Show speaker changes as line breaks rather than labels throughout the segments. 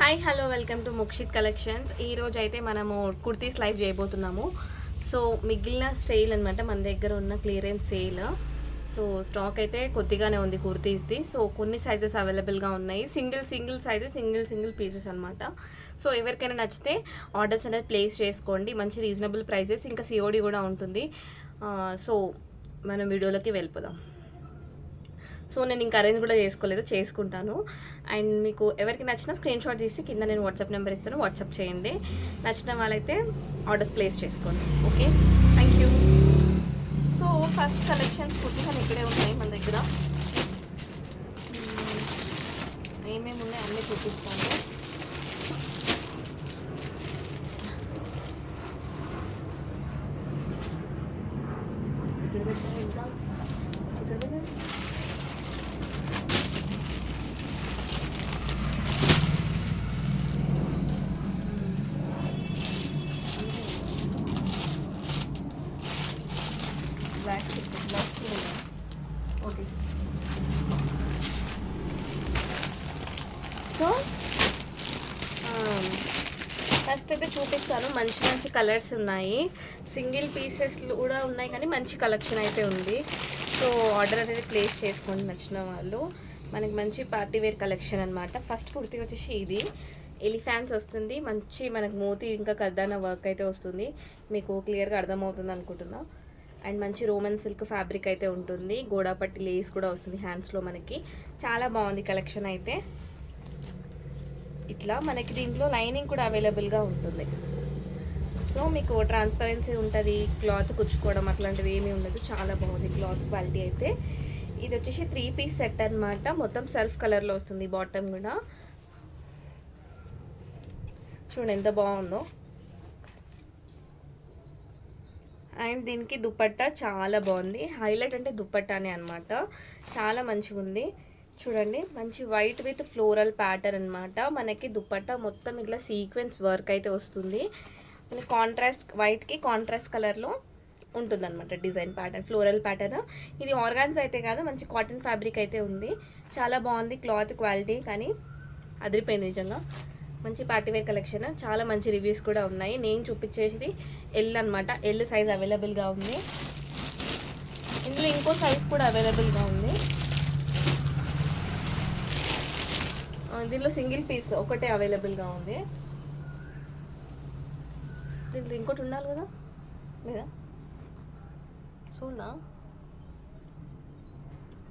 Hi hello welcome to Mukshit collections. ఈరోజు అయితే మనము కుర్తీస్ లైవ్ చేయబోతున్నాము. సో మిగిలిన సేల్ అనమాట, మన దగ్గర ఉన్న క్లియరెన్స్ సేల్. సో స్టాక్ అయితే కొద్దిగానే ఉంది కుర్తీస్ది. సో కొన్ని సైజెస్ అవైలబుల్గా ఉన్నాయి, సింగిల్ సైజెస్ సింగిల్ పీసెస్ అనమాట. సో ఎవరికైనా నచ్చితే ఆర్డర్స్ అనేది ప్లేస్ చేసుకోండి. మంచి రీజనబుల్ ప్రైజెస్, ఇంకా సిఓడి కూడా ఉంటుంది. సో మనం వీడియోలోకి వెళ్ళిపోదాం. సో నేను ఇంకా అరేంజ్ కూడా చేసుకుంటాను. అండ్ మీకు ఎవరికి నచ్చినా స్క్రీన్ షాట్ తీసి కింద నేను వాట్సాప్ నెంబర్ ఇస్తాను, వాట్సాప్ చేయండి. నచ్చిన వాళ్ళైతే ఆర్డర్స్ ప్లేస్ చేసుకోండి. Okay, thank you. So first collections kurtis అని ఇక్కడే ఉన్నాయి మన దగ్గర. ఏమేమి ఉన్నాయి అన్నీ చూపిస్తాను. ఓకే, సో ఫస్ట్ అయితే చూపిస్తాను. మంచి కలర్స్ ఉన్నాయి, సింగిల్ పీసెస్ కూడా ఉన్నాయి, కానీ మంచి కలెక్షన్ అయితే ఉంది. సో ఆర్డర్ అనేది ప్లేస్ చేసుకోండి నచ్చిన వాళ్ళు. మనకి మంచి పార్టీ వేర్ కలెక్షన్ అనమాట. ఫస్ట్ కుర్తీ వచ్చేసి ఇది ఎలిఫాంట్స్ వస్తుంది. మంచి మనకు మోతీ ఇంకా కర్దానా వర్క్ అయితే వస్తుంది. మీకు క్లియర్గా అర్థమవుతుంది అనుకుంటున్నా. అండ్ మంచి రోమన్ సిల్క్ ఫ్యాబ్రిక్ అయితే ఉంటుంది. గోడాపట్టి లేస్ కూడా వస్తుంది హ్యాండ్స్లో మనకి. చాలా బాగుంది కలెక్షన్ అయితే. ఇట్లా మనకి దీంట్లో లైనింగ్ కూడా అవైలబుల్గా ఉంటుంది. సో మీకు ట్రాన్స్పరెన్సీ ఉంటుంది, క్లాత్ కుచ్చుకోవడం అట్లాంటిది ఏమీ ఉండదు. చాలా బాగుంది క్లాత్ క్వాలిటీ అయితే. ఇది వచ్చేసి 3 పీస్ సెట్ అనమాట. మొత్తం సెల్ఫ్ కలర్లో వస్తుంది. బాటమ్ కూడా చూడండి ఎంత బాగుందో. అండ్ దీనికి దుపట్టా చాలా బాగుంది. హైలైట్ అంటే దుపట్టానే అనమాట. చాలా మంచిగా ఉంది చూడండి. మంచి వైట్ విత్ ఫ్లోరల్ ప్యాటర్న్ అనమాట. మనకి దుపట్టా మొత్తం ఇట్లా సీక్వెన్స్ వర్క్ అయితే వస్తుంది. మనకి కాంట్రాస్ట్ వైట్కి కాంట్రాస్ట్ కలర్లో ఉంటుందన్నమాట డిజైన్ ప్యాటర్న్, ఫ్లోరల్ ప్యాటర్న్. ఇది ఆర్గాన్స్ అయితే కాదు, మంచి కాటన్ ఫ్యాబ్రిక్ అయితే ఉంది. చాలా బాగుంది క్లాత్ క్వాలిటీ, కానీ అదిరిపోయింది నిజంగా. మంచి పార్టీవేర్ కలెక్షన్, చాలా మంచి రివ్యూస్ కూడా ఉన్నాయి. నేను చూపించేది ఎల్ అనమాట. ఎల్ సైజ్ అవైలబుల్గా ఉంది. ఇందులో ఇంకో సైజ్ కూడా అవైలబుల్గా ఉంది. దీనిలో సింగిల్ పీస్ ఒకటే అవైలబుల్గా ఉంది. దీంట్లో ఇంకోటి ఉండాలి కదా, లేదా? చూడనా?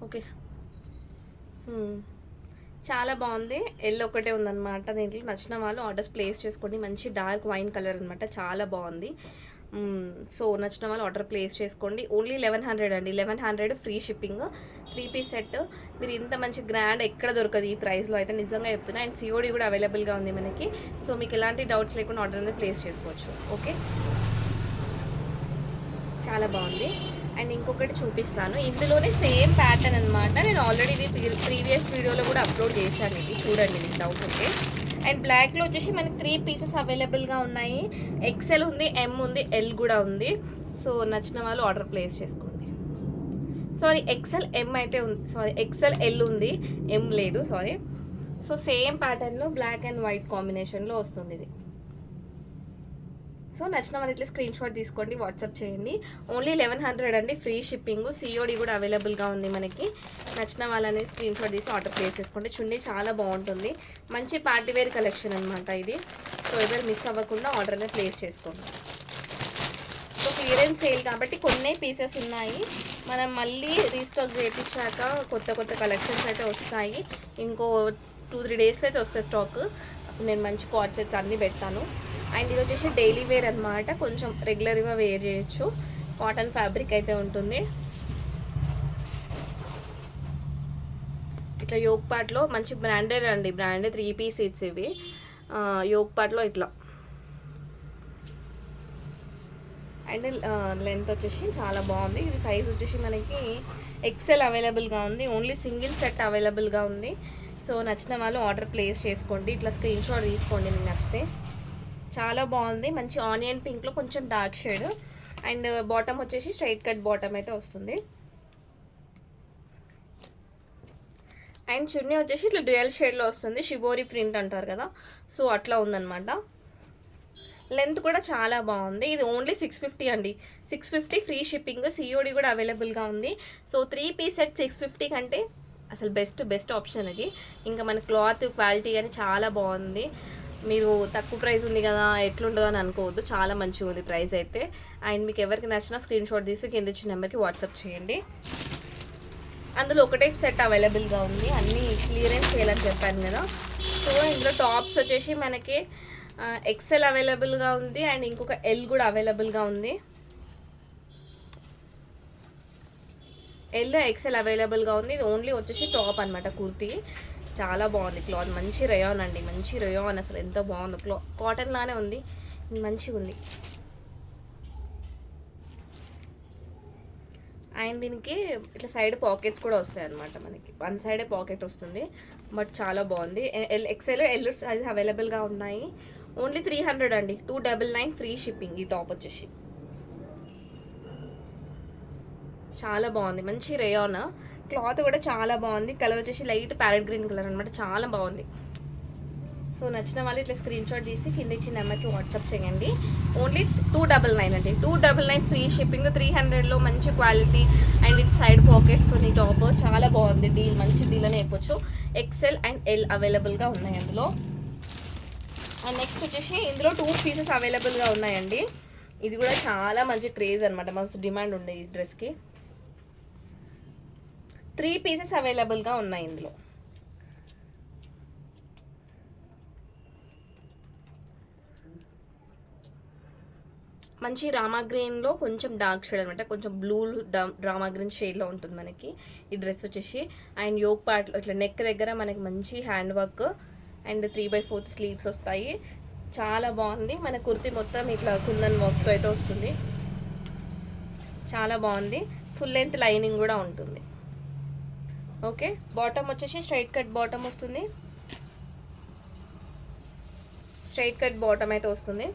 ఓకే, చాలా బాగుంది. ఎల్ ఒకటే ఉందన్నమాట. దీంట్లో నచ్చిన వాళ్ళు ఆర్డర్స్ ప్లేస్ చేసుకోండి. మంచి డార్క్ వైన్ కలర్ అనమాట, చాలా బాగుంది. సో నచ్చిన వాళ్ళు ఆర్డర్ ప్లేస్ చేసుకోండి. ఓన్లీ 1100 అండి. 1100 ఫ్రీ షిప్పింగ్. 3 piece set. మీరు ఇంత మంచి గ్రాండ్ ఎక్కడ దొరకదు ఈ ప్రైస్లో అయితే, నిజంగా చెప్తున్నా. అండ్ సిఓడి కూడా అవైలబుల్గా ఉంది మనకి. సో మీకు ఎలాంటి డౌట్స్ లేకుండా ఆర్డర్ అనేది ప్లేస్ చేసుకోవచ్చు. ఓకే, చాలా బాగుంది. అండ్ ఇంకొకటి చూపిస్తాను. ఇందులోనే సేమ్ ప్యాటర్న్ అనమాట. నేను ఆల్రెడీ ఇది ప్రీవియస్ వీడియోలో కూడా అప్లోడ్ చేశాను. ఇది చూడండి మీకు డౌట్ ఉంటే. అండ్ బ్లాక్లో వచ్చేసి మనకి 3 పీసెస్ అవైలబుల్గా ఉన్నాయి. ఎక్సెల్ ఉంది, ఎం ఉంది, ఎల్ కూడా ఉంది. సో నచ్చిన వాళ్ళు ఆర్డర్ ప్లేస్ చేసుకోండి. సారీ, ఎక్సెల్ ఎం అయితే ఉంది, సారీ ఎక్సెల్ ఎల్ ఉంది, ఎం లేదు, సారీ. సో సేమ్ ప్యాటర్న్లో బ్లాక్ అండ్ వైట్ కాంబినేషన్లో వస్తుంది ఇది. సో నచ్చిన వాళ్ళు ఇట్లా స్క్రీన్ షాట్ తీసుకోండి, వాట్సాప్ చేయండి. ఓన్లీ 1100 అండి, ఫ్రీ షిప్పింగ్. సిఓడి కూడా అవైలబుల్గా ఉంది మనకి. నచ్చిన వాళ్ళని స్క్రీన్ షాట్ తీసి ఆర్డర్ ప్లేస్ చేసుకోండి. చున్నీ చాలా బాగుంటుంది. మంచి పార్టీవేర్ కలెక్షన్ అనమాట ఇది. సో ఎవరు మిస్ అవ్వకుండా ఆర్డర్ అనేది ప్లేస్ చేసుకోండి. సో క్లియరెన్స్ సేల్ కాబట్టి కొన్ని పీసెస్ ఉన్నాయి. మనం మళ్ళీ రీస్టాక్ చేయించాక కొత్త కలెక్షన్స్ అయితే వస్తాయి. ఇంకో 2-3 డేస్లో అయితే వస్తాయి స్టాక్. నేను మంచి కార్డ్ సెట్స్ అన్నీ పెడతాను. అండ్ ఇది వచ్చేసి డైలీ వేర్ అనమాట. కొంచెం రెగ్యులర్గా వేర్ చేయొచ్చు. కాటన్ ఫ్యాబ్రిక్ అయితే ఉంటుంది. ఇట్లా యోగ్ పార్ట్లో మంచి బ్రాండెడ్ అండి, బ్రాండెడ్ 3 పీస్ సెట్స్ ఇవి. యోగ్ పార్ట్లో ఇట్లా. అండ్ లెంత్ వచ్చేసి చాలా బాగుంది. ఇది సైజ్ వచ్చేసి మనకి ఎక్సెల్ అవైలబుల్గా ఉంది. ఓన్లీ సింగిల్ సెట్ అవైలబుల్గా ఉంది. సో నచ్చిన వాళ్ళు ఆర్డర్ ప్లేస్ చేసుకోండి. ఇట్లా స్క్రీన్ షాట్ తీసుకోండి మీకు నచ్చితే. చాలా బాగుంది. మంచి ఆనియన్ పింక్లో కొంచెం డార్క్ షేడ్. అండ్ బాటమ్ వచ్చేసి స్ట్రైట్ కట్ బాటమ్ అయితే వస్తుంది. అండ్ చున్నీ వచ్చేసి ఇట్లా డ్యూయల్ షేడ్లో వస్తుంది, షిబోరి ప్రింట్ అంటారు కదా, సో అట్లా ఉందన్నమాట. లెంత్ కూడా చాలా బాగుంది. ఇది ఓన్లీ 650 అండి, 650 ఫ్రీ షిప్పింగ్, సిఓడి కూడా అవైలబుల్గా ఉంది. సో 3 పీస్ సెట్ 650 కంటే అసలు బెస్ట్ ఆప్షన్ ఇది. ఇంకా మన క్లాత్ క్వాలిటీ కానీ చాలా బాగుంది. మీరు తక్కువ ప్రైస్ ఉంది కదా ఎట్లుంటుందో అని అనుకోవద్దు, చాలా మంచిగా ఉంది ప్రైస్ అయితే. అండ్ మీకు ఎవరికి నచ్చినా స్క్రీన్ షాట్ తీసి కింద ఇచ్చిన నెంబర్కి వాట్సాప్ చేయండి. అందులో ఒకటే సెట్ అవైలబుల్గా ఉంది, అన్నీ క్లియరెన్స్ చేయాలని చెప్పాను కదా. సో ఇందులో టాప్స్ వచ్చేసి మనకి ఎక్సెల్ అవైలబుల్గా ఉంది అండ్ ఇంకొక ఎల్ కూడా అవైలబుల్గా ఉంది. ఎల్ ఎక్సెల్ అవైలబుల్గా ఉంది. ఇది ఓన్లీ వచ్చేసి టాప్ అనమాట, కుర్తీ. చాలా బాగుంది క్లాత్, మంచి రేయాన్ అండి, మంచి రేయాన్, అసలు ఎంత బాగుంది. కాటన్ లానే ఉంది, మంచిగా ఉంది. అండ్ దీనికి ఇట్లా సైడ్ పాకెట్స్ కూడా వస్తాయి అనమాట, మనకి వన్ సైడే పాకెట్ వస్తుంది, బట్ చాలా బాగుంది. ఎక్సెల్ ఎల్ సైజ్ అవైలబుల్గా ఉన్నాయి. ఓన్లీ 300 అండి, 299 ఫ్రీ షిప్పింగ్. ఈ టాప్ వచ్చేసి చాలా బాగుంది, మంచి రేయాన్, క్లాత్ కూడా చాలా బాగుంది. కలర్ వచ్చేసి లైట్ ప్యారెట్ గ్రీన్ కలర్ అనమాట, చాలా బాగుంది. సో నచ్చిన వాళ్ళు ఇట్లా స్క్రీన్ షాట్ తీసి కింద ఇచ్చిన నెంబర్కి వాట్సాప్ చేయండి. ఓన్లీ 299 అండి, 299 ఫ్రీ షిప్పింగ్, 300లో మంచి quality and with side pockets ఉంది. టాప్ చాలా బాగుంది, డీల్ మంచి డీల్ అని చెప్పొచ్చు. ఎక్సెల్ అండ్ ఎల్ అవైలబుల్గా ఉన్నాయి అందులో. అండ్ నెక్స్ట్ వచ్చేసి ఇందులో 2 పీసెస్ అవైలబుల్గా ఉన్నాయండి. ఇది కూడా చాలా మంచి క్రేజ్ అనమాట, మస్తు డిమాండ్ ఉంది ఈ డ్రెస్కి. 3 పీసెస్ అవైలబుల్గా ఉన్నాయి ఇందులో. మంచి రామా గ్రీన్లో కొంచెం డార్క్ షేడ్ అనమాట, కొంచెం బ్లూ రామా గ్రీన్ షేడ్లో ఉంటుంది మనకి ఈ డ్రెస్ వచ్చేసి. అండ్ యోక్ పార్ట్లో ఇట్లా నెక్ దగ్గర మనకి మంచి హ్యాండ్ వర్క్ అండ్ 3/4 స్లీవ్స్ వస్తాయి, చాలా బాగుంది. మన కుర్తీ మొత్తం ఇట్లా కుందన్ వర్క్తో అయితే వస్తుంది, చాలా బాగుంది. ఫుల్ లెంత్ లైనింగ్ కూడా ఉంటుంది. ఓకే, బాటమ్ వచ్చేసి స్ట్రైట్ కట్ బాటమ్ వస్తుంది, స్ట్రైట్ కట్ బాటమ్ అయితే వస్తుంది.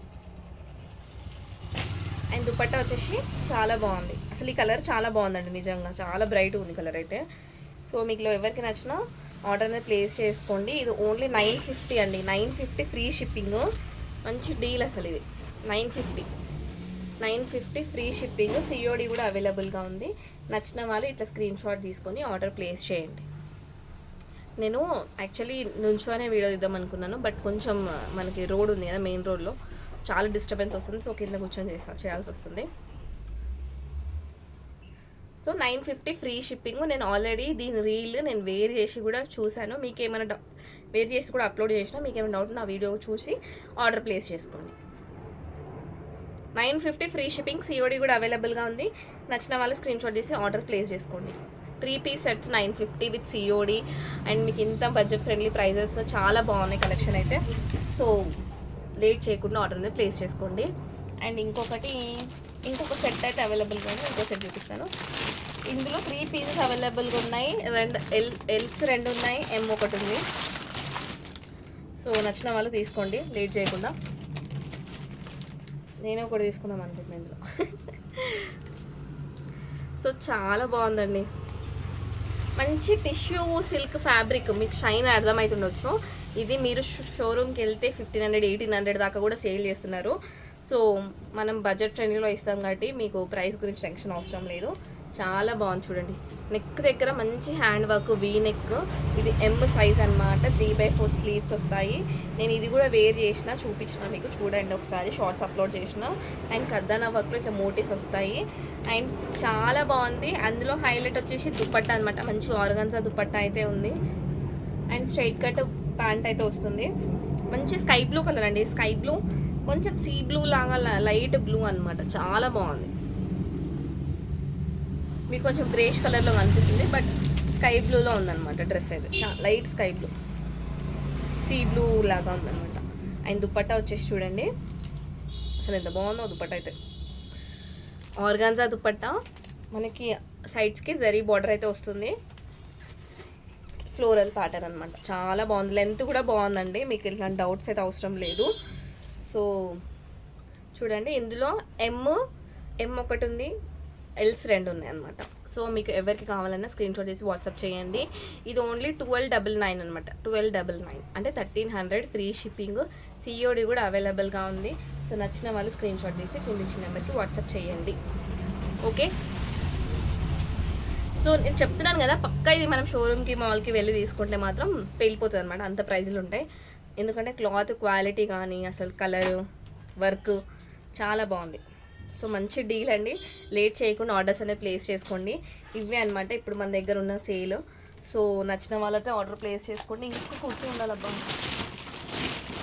అండ్ దుపట్టా వచ్చేసి చాలా బాగుంది, అసలు ఈ కలర్ చాలా బాగుందండి, నిజంగా చాలా బ్రైట్ ఉంది కలర్ అయితే. సో మీకు ఎవరికి నచ్చినా ఆర్డర్ అనేది ప్లేస్ చేసుకోండి. ఇది ఓన్లీ 950 అండి, 950 ఫ్రీ షిప్పింగ్, మంచి డీల్ అసలు ఇది. 950 ఫ్రీ షిప్పింగ్, సిఓడి కూడా అవైలబుల్గా ఉంది. నచ్చిన వాళ్ళు ఇట్లా స్క్రీన్ షాట్ తీసుకొని ఆర్డర్ ప్లేస్ చేయండి. నేను యాక్చువల్లీ నుంచోనే వీడియో ఇద్దాం అనుకున్నాను, బట్ కొంచెం మనకి రోడ్ ఉంది కదా, మెయిన్ రోడ్లో చాలా డిస్టర్బెన్స్ వస్తుంది, సో కింద కూర్చొని చేయాల్సి వస్తుంది. So 950 free shipping. నేను ఆల్రెడీ దీని రీల్ నేను వేర్ చేసి కూడా చూశాను, మీకు ఏమైనా వేర్ చేసి కూడా అప్లోడ్ చేసినా, మీకు ఏమైనా డౌట్ నా వీడియో చూసి ఆర్డర్ ప్లేస్ చేసుకోండి. 950 ఫ్రీ షిప్పింగ్, సిఓడి కూడా అవైలబుల్గా ఉంది. నచ్చిన వాళ్ళు స్క్రీన్ షాట్ చేసి ఆర్డర్ ప్లేస్ చేసుకోండి. 3 piece sets 950 with COD and మీకు ఇంత బడ్జెట్ ఫ్రెండ్లీ ప్రైజెస్, చాలా బాగున్నాయి కలెక్షన్ అయితే. సో లేట్ చేయకుండా ఆర్డర్ అనేది ప్లేస్ చేసుకోండి. అండ్ ఇంకొక సెట్ అయితే అవైలబుల్గా ఉంది, ఇంకో సెట్ చూపిస్తాను. ఇందులో 3 పీసెస్ అవైలబుల్గా ఉన్నాయి, ఎల్స్ 2 ఉన్నాయి, ఎం 1 ఉంది. సో నచ్చిన వాళ్ళు తీసుకోండి లేట్ చేయకుండా. నేనే ఒకటి తీసుకుందాం అనుకుంటున్నాను ఇందులో. సో చాలా బాగుందండి, మంచి టిష్యూ సిల్క్ ఫ్యాబ్రిక్, మీకు షైన్ అర్థమవుతుండొచ్చు. ఇది మీరు షోరూమ్కి వెళ్తే 1500 1800 దాకా కూడా సేల్ చేస్తున్నారు. సో మనం బడ్జెట్ ఫ్రెండ్లీలో ఇస్తాం కాబట్టి మీకు ప్రైస్ గురించి టెన్షన్ అవసరం లేదు. చాలా బాగుంది చూడండి, నెక్ దగ్గర మంచి హ్యాండ్ వర్క్, వీ నెక్. ఇది ఎం సైజ్ అనమాట, 3/4 స్లీవ్స్ వస్తాయి. నేను ఇది కూడా వేర్ చేసిన చూపించిన మీకు, చూడండి ఒకసారి, షార్ట్స్ అప్లోడ్ చేసిన. అండ్ కద్దనా వర్క్లో ఇట్లా మోటివ్స్ వస్తాయి అండ్ చాలా బాగుంది. అందులో హైలైట్ వచ్చేసి దుపట్టా అనమాట, మంచి ఆర్గన్జా దుపట్టా అయితే ఉంది. అండ్ స్ట్రైట్ కట్ ప్యాంట్ అయితే వస్తుంది, మంచి స్కై బ్లూ కలర్ అండి, స్కై బ్లూ కొంచెం సీ బ్లూ లాగా లైట్ బ్లూ అనమాట, చాలా బాగుంది. మీకు కొంచెం గ్రేష్ కలర్లో కనిపిస్తుంది, బట్ స్కై బ్లూలో ఉందన్నమాట డ్రెస్ అయితే, light sky blue sea blue లాగా ఉందన్నమాట. అండ్ దుపట్టా వచ్చేసి చూడండి అసలు ఎంత బాగుందో దుపట్టా అయితే. ఆర్గాన్జా దుపట్టా, మనకి సైడ్స్కి జరీ బార్డర్ అయితే వస్తుంది, ఫ్లోరల్ ప్యాటర్న్ అనమాట, చాలా బాగుంది. లెంత్ కూడా బాగుందండి, మీకు ఇట్లాంటి డౌట్స్ అయితే అవసరం లేదు. సో చూడండి ఇందులో ఎం 1 ఉంది, ఎల్స్ 2 ఉన్నాయన్నమాట. సో మీకు ఎవరికి కావాలన్నా స్క్రీన్ షాట్ చేసి వాట్సాప్ చేయండి. ఇది ఓన్లీ 1299 అనమాట. 1299 అంటే 1300 ఫ్రీ షిప్పింగ్. సిఓడి కూడా అవైలబుల్గా ఉంది. సో నచ్చిన వాళ్ళు స్క్రీన్ షాట్ తీసి కింద ఇచ్చిన నెంబర్కి వాట్సాప్ చేయండి. ఓకే, సో నేను చెప్తున్నాను కదా, పక్కా ఇది మనం షోరూమ్కి మాల్కి వెళ్ళి తీసుకుంటే మాత్రం పేలిపోతుంది అనమాట, అంత ప్రైజులు ఉంటాయి. ఎందుకంటే క్లాత్ క్వాలిటీ కానీ అసలు కలరు వర్క్ చాలా బాగుంది. సో మంచి డీల్ అండి. లేట్ చేయకుండా ఆర్డర్స్ అనేది ప్లేస్ చేసుకోండి. ఇవే అనమాట ఇప్పుడు మన దగ్గర ఉన్న సేల్. సో నచ్చిన వాళ్ళతో ఆర్డర్ ప్లేస్ చేసుకోండి. ఇంకొక కుర్చీ ఉండాలబ్బా,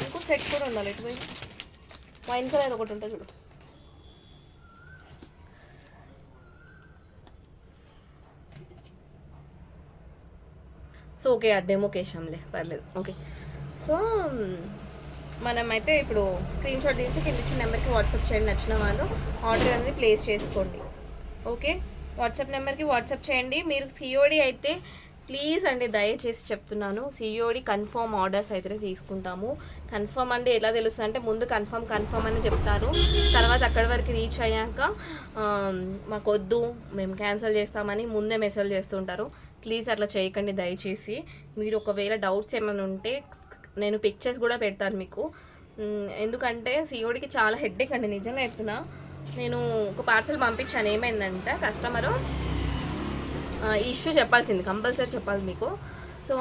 ఇంకో సెట్ కూడా ఉండాలి. ఎటు వైన్ కలర్ ఒకటి ఉంటుంది చూడు. సో ఓకే, ఆ డెమోకేషన్లే పర్లేదు. ఓకే, సో మనమైతే ఇప్పుడు స్క్రీన్ షాట్ తీసి కింద ఇచ్చిన నెంబర్కి వాట్సాప్ చేయండి. నచ్చిన వాళ్ళు ఆర్డర్ అనేది ప్లేస్ చేసుకోండి. ఓకే, వాట్సాప్ నెంబర్కి వాట్సాప్ చేయండి. మీరు సిఓడి అయితే ప్లీజ్ అండి, దయచేసి చెప్తున్నాను, సిఓడి కన్ఫర్మ్ ఆర్డర్స్ అయితే తీసుకుంటాము. కన్ఫర్మ్ అంటే ఎలా తెలుస్తుంది అంటే ముందు కన్ఫర్మ్ అని చెప్తారు, తర్వాత అక్కడి వరకు రీచ్ అయ్యాక మాకు వద్దు మేము క్యాన్సిల్ చేస్తామని ముందే మెసేజ్ చేస్తుంటారు. ప్లీజ్ అట్లా చేయకండి దయచేసి. మీరు ఒకవేళ డౌట్స్ ఏమైనా ఉంటే నేను పిక్చర్స్ కూడా పెడతాను మీకు. ఎందుకంటే సిఓడికి చాలా హెడ్ఏక్ అండి, నిజంగా చెప్తున్నా. నేను ఒక పార్సల్ పంపించాను, ఏమైందంటే కస్టమరు ఈ ఇష్యూ చెప్పాల్సింది, కంపల్సరీ చెప్పాలి మీకు. సో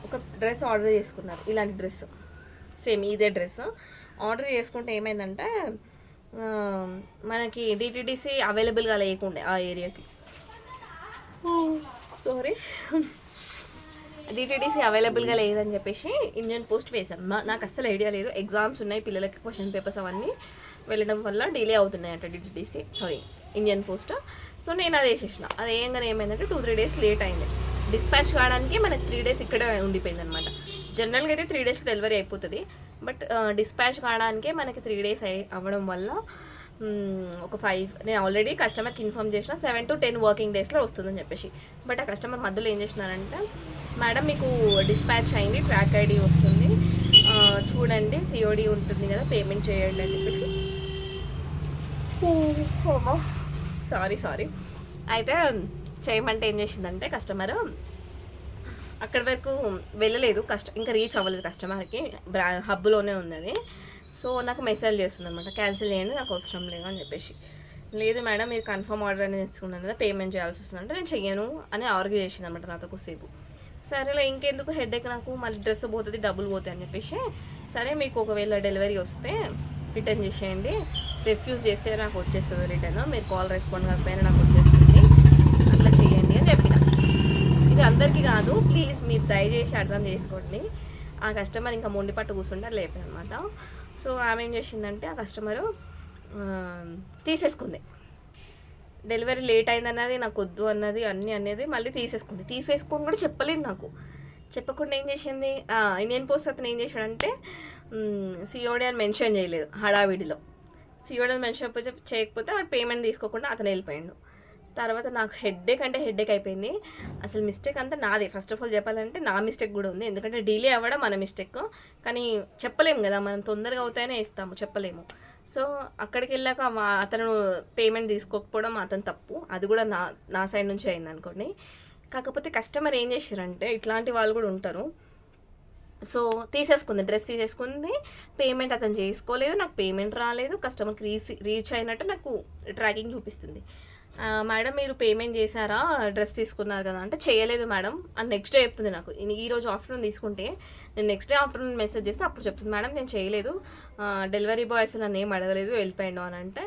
ఒక డ్రెస్ ఆర్డర్ చేసుకున్నారు, ఇలాంటి డ్రెస్ సేమ్ ఇదే డ్రెస్ ఆర్డర్ చేసుకుంటే ఏమైందంటే మనకి డిటిడిసి అవైలబుల్గా లేకుండే ఆ ఏరియాకి. సారీ, డిటిడిసి అవైలబుల్గా లేదని చెప్పేసి ఇండియన్ పోస్ట్ వేశాను. నాకు అస్సలు ఐడియా లేదు, ఎగ్జామ్స్ ఉన్నాయి పిల్లలకి, క్వశ్చన్ పేపర్స్ అవన్నీ వెళ్ళడం వల్ల డిలే అవుతున్నాయంట DTDC, sorry Indian post. So నేను అది వేసేసిన. అది ఏంగానే ఏమైందంటే 2-3 days లేట్ అయింది. డిస్పాచ్ కావడానికి మనకి 3 days ఇక్కడే ఉండిపోయింది అనమాట. జనరల్గా అయితే 3 days డెలివరీ అయిపోతుంది, బట్ డిస్పాచ్ కావడానికే మనకి 3 days అవ్వడం వల్ల ఒక 5 నేను ఆల్రెడీ కస్టమర్కి ఇన్ఫామ్ చేసిన 7 to 10 వర్కింగ్ డేస్లో వస్తుందని చెప్పేసి. బట్ ఆ కస్టమర్ మధ్యలో ఏం చేసినారంటే, మేడం మీకు డిస్పాచ్ అయింది, ట్రాక్ ఐడి వస్తుంది, చూడండి సిఓడి ఉంటుంది కదా, పేమెంట్ చేయండి అని చెప్పేసి. సారీ అయితే చేయమంటే ఏం చేసిందంటే కస్టమర్ అక్కడి వరకు వెళ్ళలేదు, ఇంకా రీచ్ అవ్వలేదు కస్టమర్కి, హబ్లోనే ఉంది అది. సో నాకు మెసేజ్ చేస్తుంది అనమాట, క్యాన్సిల్ చేయండి నాకు అవసరం లేదు అని చెప్పేసి. లేదు మేడం మీరు కన్ఫర్మ్ ఆర్డర్ అనేది తీసుకున్నాను కదా, పేమెంట్ చేయాల్సి వస్తుందంటే నేను చెయ్యను అని ఆర్గ్యూ చేసింది అనమాట నాతో కొద్దిసేపు. సరేలే ఇంకెందుకు హెడేక్, నాకు మళ్ళీ డ్రెస్ పోతుంది డబ్బులు పోతాయి అని చెప్పేసి, సరే మీకు ఒకవేళ డెలివరీ వస్తే రిటర్న్ చేసేయండి, రిఫ్యూజ్ చేస్తే నాకు వచ్చేస్తుంది రిటర్న్, మీరు కాల్ రెస్పాండ్ కాకపోయినా నాకు వచ్చేస్తుంది, అట్లా చేయండి అని చెప్పిన. ఇది అందరికీ కాదు, ప్లీజ్ మీరు దయచేసి అర్థం చేసుకోండి. ఆ కస్టమర్ ఇంకా మొండి పట్టు కూర్చుంటే అట్లా అయిపోయింది అనమాట. సో ఆమె ఏం చేసిందంటే ఆ కస్టమరు తీసేసుకుంది, డెలివరీ లేట్ అయిందన్నది, నాకు వద్దు అన్నది అన్నీ అనేది మళ్ళీ తీసేసుకొని కూడా చెప్పలేదు నాకు. చెప్పకుండా ఏం చేసింది, ఇండియన్ పోస్ట్ అతను ఏం చేశాడంటే సిఓడి అని మెన్షన్ చేయలేదు హడావిడిలో. సిఓడి అని మెన్షన్ చేయకపోతే వాడు పేమెంట్ తీసుకోకుండా అతను వెళ్ళిపోయాడు. తర్వాత నాకు హెడ్ఏక్ అయిపోయింది. అసలు మిస్టేక్ అంతా నాదే. ఫస్ట్ ఆఫ్ ఆల్ చెప్పాలంటే నా మిస్టేక్ కూడా ఉంది, ఎందుకంటే డిలే అవ్వడం మన మిస్టేక్. కానీ చెప్పలేము కదా, మనం తొందరగా అవుతాయనే ఇస్తాము, చెప్పలేము. సో అక్కడికి వెళ్ళాక అతను పేమెంట్ తీసుకోకపోవడం అతను తప్పు, అది కూడా నా సైడ్ నుంచి అయింది అనుకోండి. కాకపోతే కస్టమర్ ఏం చేశారంటే, ఇట్లాంటి వాళ్ళు కూడా ఉంటారు. సో డ్రెస్ తీసేసుకుంది, పేమెంట్ అతను చేసుకోలేదు, నాకు పేమెంట్ రాలేదు, కస్టమర్కి రీచ్ అయినట్టు నాకు ట్రాకింగ్ చూపిస్తుంది. మేడం మీరు పేమెంట్ చేశారా, డ్రెస్ తీసుకున్నారు కదా అంటే, చేయలేదు మేడం అని నెక్స్ట్ డే చెప్తుంది నాకు. ఈరోజు ఆఫ్టర్నూన్ తీసుకుంటే నేను నెక్స్ట్ డే ఆఫ్టర్నూన్ మెసేజ్ చేస్తే అప్పుడు చెప్తుంది, మేడం నేను చేయలేదు, డెలివరీ బాయ్ అసలు నన్ను ఏం అడగలేదు, వెళ్ళిపోయాడు అని అంటే,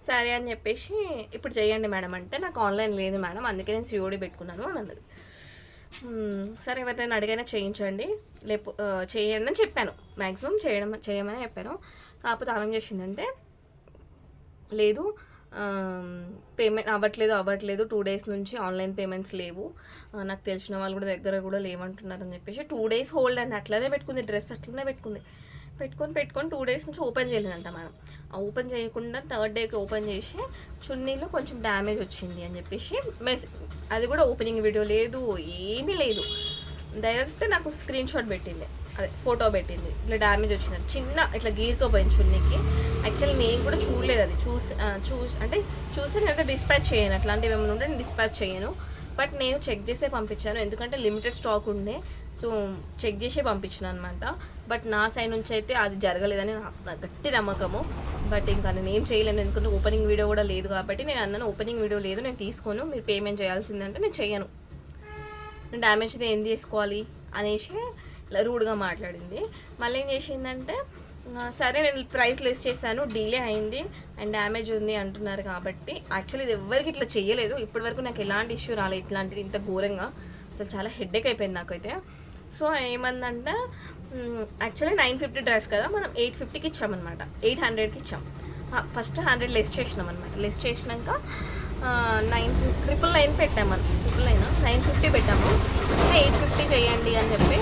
సరే అని చెప్పేసి ఇప్పుడు చేయండి మేడం అంటే, నాకు ఆన్లైన్ లేదు మేడం అందుకే నేను సిఓడి పెట్టుకున్నాను అని అన్నది. సరే ఎవరినైనా అడిగైనా చేయించండి, చేయండి అని చెప్పాను, మ్యాక్సిమం చేయమని చెప్పాను. కాకపోతే ఆమె ఏం చేసిందంటే, లేదు పేమెంట్ అవ్వట్లేదు 2 days నుంచి ఆన్లైన్ పేమెంట్స్ లేవు, నాకు తెలిసిన వాళ్ళు కూడా దగ్గర కూడా లేవంటున్నారని చెప్పేసి 2 days హోల్డ్ అని అట్లనే పెట్టుకుంది, డ్రెస్ అట్లనే పెట్టుకొని 2 days నుంచి ఓపెన్ చేయలేదంట మేడం. ఓపెన్ చేయకుండా 3rd dayకి ఓపెన్ చేసి చున్నీలో కొంచెం డ్యామేజ్ వచ్చింది అని చెప్పేసి అది కూడా ఓపెనింగ్ వీడియో లేదు, ఏమీ లేదు, డైరెక్ట్ నాకు స్క్రీన్ షాట్ పెట్టింది. అదే ఫోటో పెట్టింది, ఇట్లా డ్యామేజ్ వచ్చింది, చిన్న ఇట్లా గీరుకోపోయింది చున్నీకి. యాక్చువల్లీ నేను కూడా చూడలేదు అది, అంటే చూస్తే నేను డిస్పాచ్ చేయను, అట్లాంటివి ఏమైనా ఉంటే నేను డిస్పాచ్ చేయను. బట్ నేను చెక్ చేస్తే పంపించాను, ఎందుకంటే లిమిటెడ్ స్టాక్ ఉండే, సో చెక్ చేసే పంపించాను అనమాట. బట్ నా సైడ్ నుంచి అయితే అది జరగలేదని నా గట్టి నమ్మకము. బట్ ఇంకా నేను ఏం చేయలేను, ఎందుకంటే ఓపెనింగ్ వీడియో కూడా లేదు కాబట్టి నేను అన్నాను ఓపెనింగ్ వీడియో లేదు, నేను తీసుకోను, మీరు పేమెంట్ చేయాల్సిందంటే నేను చేయను, నేను డ్యామేజ్ ఏం చేసుకోవాలి అనేసి ఇలా రూడ్గా మాట్లాడింది. మళ్ళీ ఏం చేసిందంటే సరే నేను ప్రైస్ లెస్ చేశాను, డిలే అయింది అండ్ డ్యామేజ్ ఉంది అంటున్నారు కాబట్టి, యాక్చువల్లీ ఇది ఎవరికి ఇట్లా చేయలేదు ఇప్పటివరకు, నాకు ఎలాంటి ఇష్యూ రాలేదు ఇట్లాంటిది ఇంత ఘోరంగా. అసలు చాలా హెడ్ఏక్ అయిపోయింది నాకైతే. సో ఏమందంటే యాక్చువల్లీ 950 డ్రెస్ కదా, మనం 850కి ఇచ్చామన్నమాట, 800కి ఇచ్చాం. ఫస్ట్ 100 లెస్ చేసినాం అనమాట. లెస్ చేసినాక 999 పెట్టాము, 950 పెట్టాము. 850 చేయండి అని చెప్పి,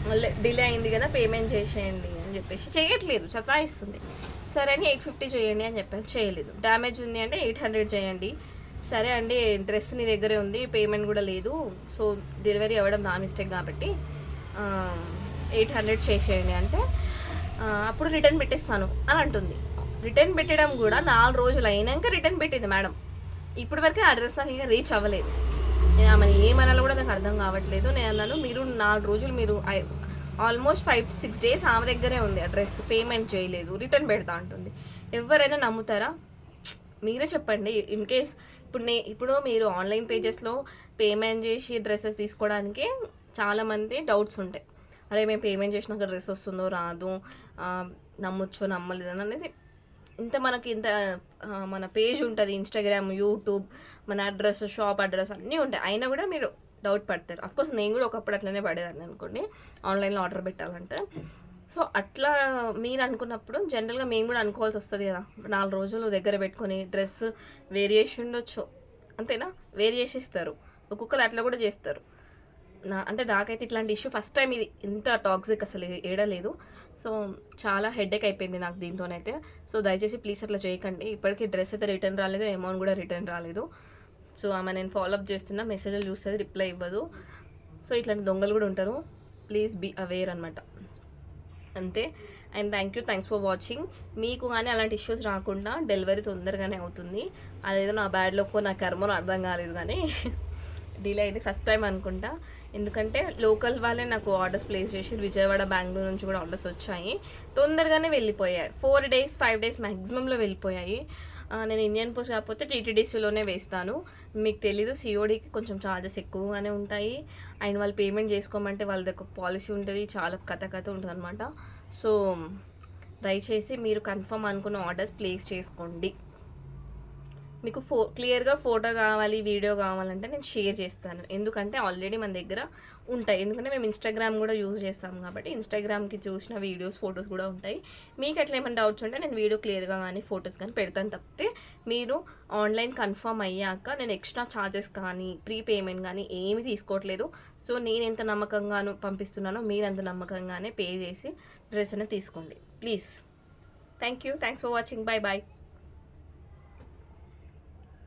మళ్ళీ డిలే అయింది కదా పేమెంట్ చేసేయండి అని చెప్పేసి, చేయట్లేదు, సతాయిస్తుంది. సరే అని 850 చేయండి అని చెప్పాను, చేయలేదు. డ్యామేజ్ ఉంది అంటే 800 చేయండి. సరే అండి డ్రెస్ నీ దగ్గరే ఉంది, పేమెంట్ కూడా లేదు, సో డెలివరీ అవ్వడం నా మిస్టేక్ కాబట్టి 800 చేసేయండి అంటే, అప్పుడు రిటర్న్ పెట్టేస్తాను అని అంటుంది. రిటర్న్ పెట్టడం కూడా 4 రోజులు అయినాక రిటర్న్ పెట్టింది మేడం. ఇప్పటి వరకు ఆ డ్రెస్ నాకు ఇంకా రీచ్ అవ్వలేదు. నేను ఆమెను ఏమనాలో కూడా నాకు అర్థం కావట్లేదు. నేను అన్నాను మీరు 4 రోజులు, మీరు ఆల్మోస్ట్ 5-6 డేస్ ఆమె దగ్గరే ఉంది ఆ డ్రెస్, పేమెంట్ చేయలేదు, రిటర్న్ పెడతా అంటుంది. ఎవరైనా నమ్ముతారా? మీరే చెప్పండి. ఇన్ కేస్ ఇప్పుడు మీరు ఆన్లైన్ పేజెస్లో పేమెంట్ చేసి డ్రెస్సెస్ తీసుకోవడానికి చాలామంది డౌట్స్ ఉంటాయి. అరే మేము పేమెంట్ చేసినాక డ్రెస్ వస్తుందో రాదు, నమ్మొచ్చో నమ్మలేదని అనేది. ఇంత మన పేజ్ ఉంటుంది, ఇన్స్టాగ్రామ్, యూట్యూబ్, మన అడ్రస్, షాప్ అడ్రస్ అన్నీ ఉంటాయి, అయినా కూడా మీరు డౌట్ పడతారు. అఫ్కోర్స్ నేను కూడా ఒకప్పుడు అట్లనే పడేదాన్ని అనుకోండి, ఆన్లైన్లో ఆర్డర్ పెట్టాలంటే. సో అట్లా మీరు అనుకున్నప్పుడు జనరల్గా మేము కూడా అనుకోవాల్సి వస్తుంది కదా. 4 రోజులు దగ్గర పెట్టుకొని డ్రెస్ వేరియేషన్ ఉండొచ్చు, అంతేనా, వేరియేషిస్తారు, ఒక్కొక్కరు అట్లా కూడా చేస్తారు. అంటే నాకైతే ఇట్లాంటి ఇష్యూ ఫస్ట్ టైం, ఇది ఇంత టాక్సిక్ అసలు ఏడలేదు. సో చాలా హెడ్ఏక్ అయిపోయింది నాకు దీంతోనైతే. సో దయచేసి ప్లీజ్ అట్లా చేయకండి. ఇప్పటికీ డ్రెస్ అయితే రిటర్న్ రాలేదు, అమౌంట్ కూడా రిటర్న్ రాలేదు. సో ఆమె నేను ఫాలోఅప్ చేస్తున్నా, మెసేజ్లు చూస్తుంది, రిప్లై ఇవ్వదు. సో ఇట్లాంటి దొంగలు కూడా ఉంటారు, ప్లీజ్ బీ అవేర్ అనమాట, అంతే. And thanks for watching. మీకు కానీ అలాంటి ఇష్యూస్ రాకుండా డెలివరీ తొందరగానే అవుతుంది. అదేదో నా బ్యాడ్లోకో నా కర్మలో అర్థం కాలేదు, కానీ డిలే అయింది ఫస్ట్ టైం అనుకుంటా. ఎందుకంటే లోకల్ వాళ్ళే నాకు ఆర్డర్స్ ప్లేస్ చేసి, విజయవాడ, బెంగళూరు నుంచి కూడా ఆర్డర్స్ వచ్చాయి, తొందరగానే వెళ్ళిపోయాయి. 4 days 5 days మ్యాక్సిమంలో వెళ్ళిపోయాయి. నేను ఇండియన్ పోస్ట్ కాకపోతే టీటీడీసీలోనే వేస్తాను. మీకు తెలీదు, సిఓడికి కొంచెం ఛార్జెస్ ఎక్కువగానే ఉంటాయి. అండ్ వాళ్ళు పేమెంట్ చేసుకోమంటే వాళ్ళది ఒక పాలసీ ఉంటుంది, చాలా కథ ఉంటుంది అనమాట. సో దయచేసి మీరు కన్ఫర్మ్ అనుకున్న ఆర్డర్స్ ప్లేస్ చేసుకోండి. మీకు క్లియర్గా ఫోటో కావాలి, వీడియో కావాలంటే నేను షేర్ చేస్తాను, ఎందుకంటే ఆల్రెడీ మన దగ్గర ఉంటాయి. ఎందుకంటే మేము ఇన్స్టాగ్రామ్ కూడా యూజ్ చేస్తాం కాబట్టి ఇన్స్టాగ్రామ్కి చూసిన వీడియోస్, ఫొటోస్ కూడా ఉంటాయి. మీకు ఎట్లా ఏమైనా డౌట్స్ ఉంటే నేను వీడియో క్లియర్గా కానీ ఫొటోస్ కానీ పెడతాను. తప్పితే మీరు ఆన్లైన్ కన్ఫర్మ్ అయ్యాక నేను ఎక్స్ట్రా ఛార్జెస్ కానీ ప్రీ పేమెంట్ కానీ ఏమీ తీసుకోవట్లేదు. సో నేను ఎంత నమ్మకంగానో పంపిస్తున్నానో మీరు అంత నమ్మకంగానే పే చేసి డ్రెస్ అనేది తీసుకోండి please. Thanks for watching. Bye.